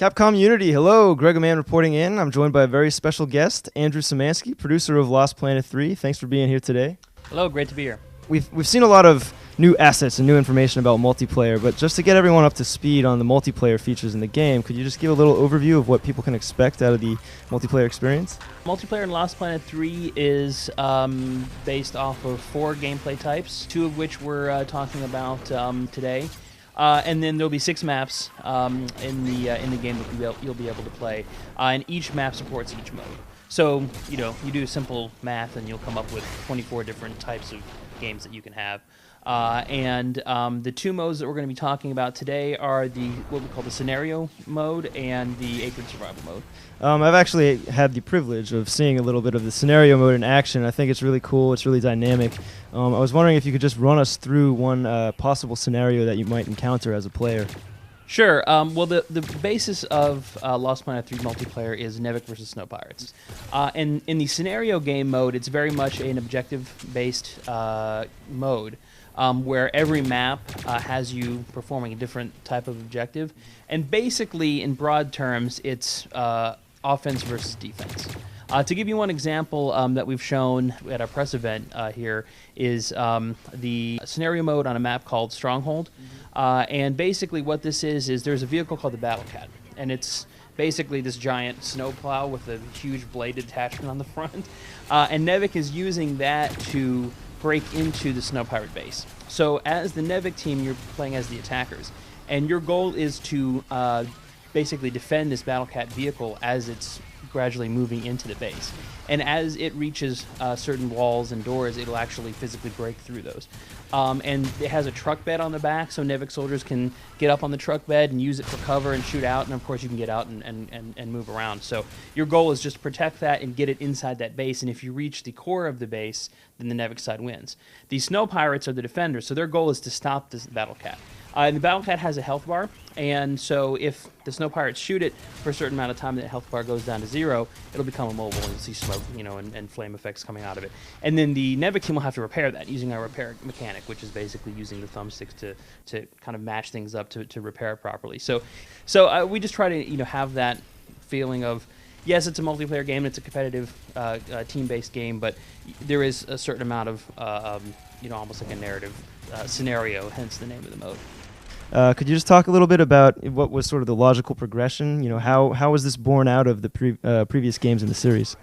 Capcom Unity, hello. Greg Man reporting in. I'm joined by a very special guest, Andrew Szymanski, producer of Lost Planet 3. Thanks for being here today. Hello, great to be here. We've seen a lot of new assets and new information about multiplayer, but just to get everyone up to speed on the multiplayer features in the game, could you just give a little overview of what people can expect out of the multiplayer experience? Multiplayer in Lost Planet 3 is based off of 4 gameplay types, 2 of which we're talking about today. And then there'll be 6 maps in the game that you'll be able to play, and each map supports each mode. So, you do simple math and you'll come up with 24 different types of games that you can have. The 2 modes that we're going to be talking about today are what we call the scenario mode and the acreage survival mode. I've actually had the privilege of seeing a little bit of the scenario mode in action. I think it's really cool. It's really dynamic. I was wondering if you could just run us through one possible scenario that you might encounter as a player. Sure. Well, the basis of Lost Planet 3 multiplayer is Nevik versus Snow Pirates. And in the scenario game mode, it's very much an objective-based mode, where every map has you performing a different type of objective. And basically, in broad terms, it's offense versus defense. To give you one example that we've shown at our press event here is the scenario mode on a map called Stronghold. And basically what this is there's a vehicle called the Battle Cat, and it's basically this giant snowplow with a huge bladed attachment on the front. And Nevik is using that to break into the Snow Pirate base. So as the Nevik team, you're playing as the attackers, and your goal is to basically defend this Battle Cat vehicle as it's gradually moving into the base. And as it reaches certain walls and doors, it'll actually physically break through those. And it has a truck bed on the back, so Nevik soldiers can get up on the truck bed and use it for cover and shoot out, and of course you can get out and move around. So your goal is just to protect that and get it inside that base, and if you reach the core of the base, then the Nevik side wins. The Snow Pirates are the defenders, so their goal is to stop this Battle Cat. And the Battle Cat has a health bar, and so if the Snow Pirates shoot it for a certain amount of time, that health bar goes down to 0, it'll become immobile, and you'll see smoke, and flame effects coming out of it. And then the Nevik team will have to repair that using our repair mechanic, which is basically using the thumbsticks to kind of match things up to repair it properly. So we just try to have that feeling of, yes, it's a multiplayer game, it's a competitive team-based game, but there is a certain amount of almost like a narrative scenario, hence the name of the mode. Could you just talk a little bit about what was sort of the logical progression? How was this born out of the previous games in the series?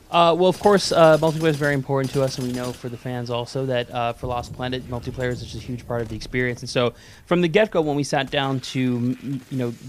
Well, of course, multiplayer is very important to us, and we know for the fans also that for Lost Planet, multiplayer is just a huge part of the experience. And so, from the get-go, when we sat down to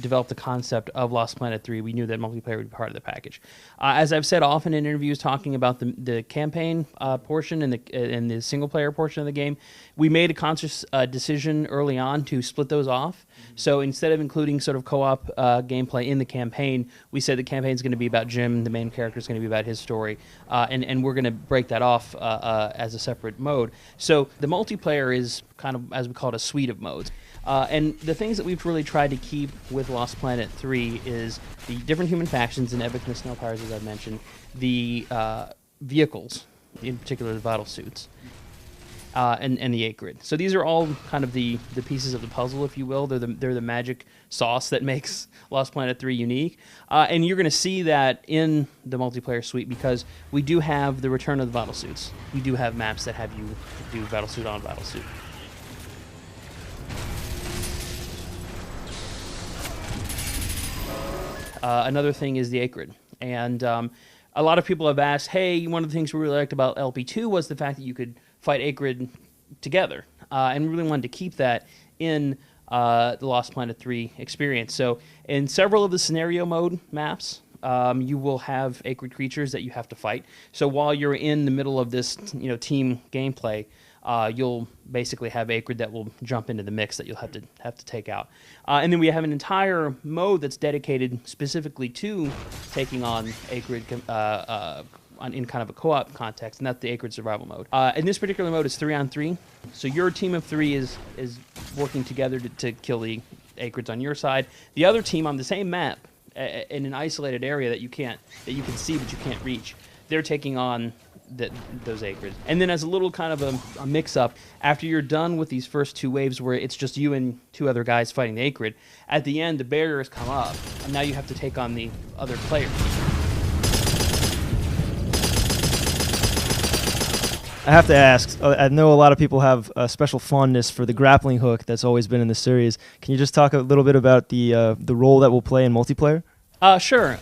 develop the concept of Lost Planet 3, we knew that multiplayer would be part of the package. As I've said often in interviews, talking about the campaign portion and the single-player portion of the game, we made a conscious decision early on to split those off. So instead of including sort of co-op gameplay in the campaign, we said the campaign is going to be about Jim, the main character is going to be about his story, and we're going to break that off as a separate mode. So the multiplayer is kind of, as we call it, a suite of modes. And the things that we've really tried to keep with Lost Planet 3 is the different human factions, and Nevik and the Snow Pirates, as I've mentioned, the vehicles, in particular the vital suits, and the 8-grid. So these are all kind of the pieces of the puzzle, if you will. They're the magic sauce that makes Lost Planet 3 unique. And you're going to see that in the multiplayer suite because we do have the return of the vital suits. We do have maps that have you do vital suit on vital suit. Another thing is the 8-grid. And a lot of people have asked, hey, one of the things we really liked about LP2 was the fact that you could fight 8-grid together, and we really wanted to keep that in the Lost Planet 3 experience. So in several of the scenario mode maps, you will have 8-grid creatures that you have to fight. So while you're in the middle of this team gameplay, you'll basically have 8-grid that will jump into the mix that you'll have to take out. And then we have an entire mode that's dedicated specifically to taking on 8-grid in kind of a co-op context, and that's the 8-grid survival mode. And this particular mode is 3-on-3, so your team of 3 is working together to kill the 8-grids on your side. The other team on the same map, in an isolated area that you can see but you can't reach, they're taking on those acrids. And then as a little kind of a mix-up, after you're done with these first 2 waves where it's just you and 2 other guys fighting the acrid, at the end the barrier has come up, and now you have to take on the other player. I have to ask, I know a lot of people have a special fondness for the grappling hook that's always been in the series. Can you just talk a little bit about the role that will play in multiplayer? Sure.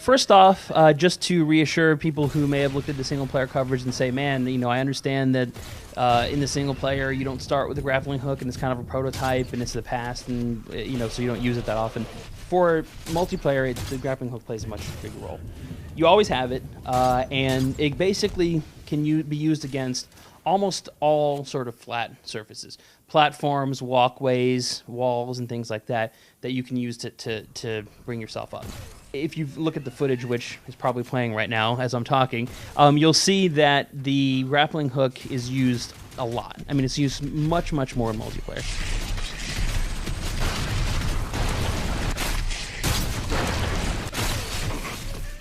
First off, just to reassure people who may have looked at the single-player coverage and say, man, I understand that in the single-player you don't start with a grappling hook and it's kind of a prototype and it's the past and, so you don't use it that often. For multiplayer, the grappling hook plays a much bigger role. You always have it, and it basically can be used against almost all sort of flat surfaces. Platforms, walkways, walls, and things like that you can use to bring yourself up. If you look at the footage, which is probably playing right now as I'm talking, you'll see that the grappling hook is used a lot. I mean, it's used much, much more in multiplayer.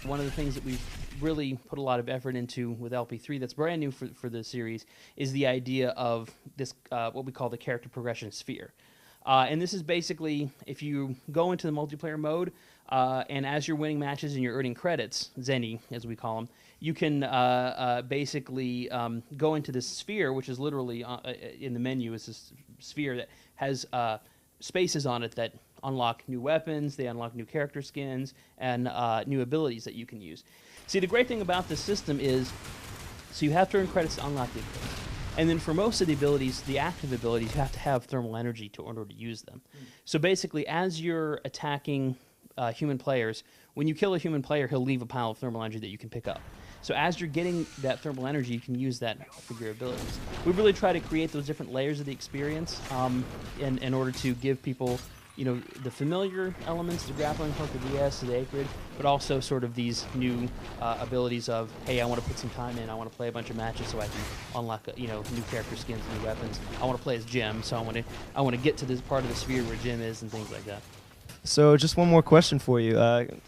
One of the things that we've really put a lot of effort into with LP3 that's brand new for the series is the idea of this, what we call the character progression sphere. And this is basically, if you go into the multiplayer mode, and as you're winning matches and you're earning credits, Zenny as we call them, you can basically go into this sphere, which is literally in the menu is this sphere that has spaces on it that unlock new weapons, they unlock new character skins, and new abilities that you can use. See, the great thing about this system is, so you have to earn credits to unlock the abilities. And then for most of the abilities, the active abilities, you have to have thermal energy in order to use them. So basically, as you're attacking human players, when you kill a human player, he'll leave a pile of thermal energy that you can pick up. So as you're getting that thermal energy, you can use that for your abilities. We really try to create those different layers of the experience in order to give people the familiar elements, the grappling hook, the DS, the acrid, but also sort of these new abilities of, hey, I want to put some time in, I want to play a bunch of matches so I can unlock, new character skins, new weapons. I want to play as Jim, so I want to get to this part of the sphere where Jim is and things like that. So just one more question for you.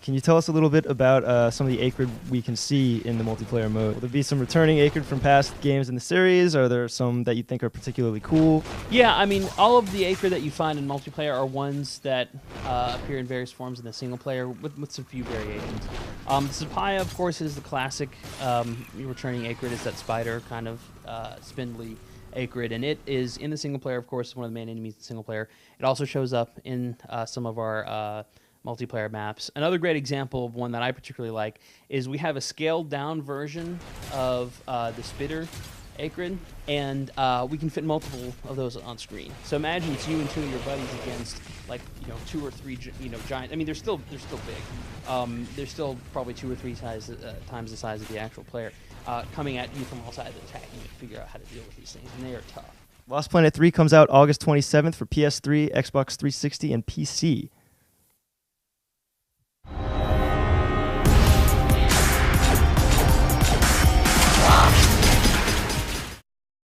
Can you tell us a little bit about some of the acrid we can see in the multiplayer mode? Will there be some returning acrid from past games in the series? Are there some that you think are particularly cool? Yeah, I mean, all of the acrid that you find in multiplayer are ones that appear in various forms in the single player with some few variations. Zapaya, of course, is the classic returning acrid. It's that spider kind of spindly acrid, and it is in the single player, of course, one of the main enemies in the single player. It also shows up in some of our multiplayer maps. Another great example of one that I particularly like is we have a scaled down version of the spitter acrid, and we can fit multiple of those on screen. So imagine it's you and 2 of your buddies against 2 or 3 giant. I mean, they're still big. They're still probably 2 or 3 times the size of the actual player, coming at you from all sides and attacking you to figure out how to deal with these things, and they are tough. Lost Planet 3 comes out August 27th for PS3, Xbox 360, and PC.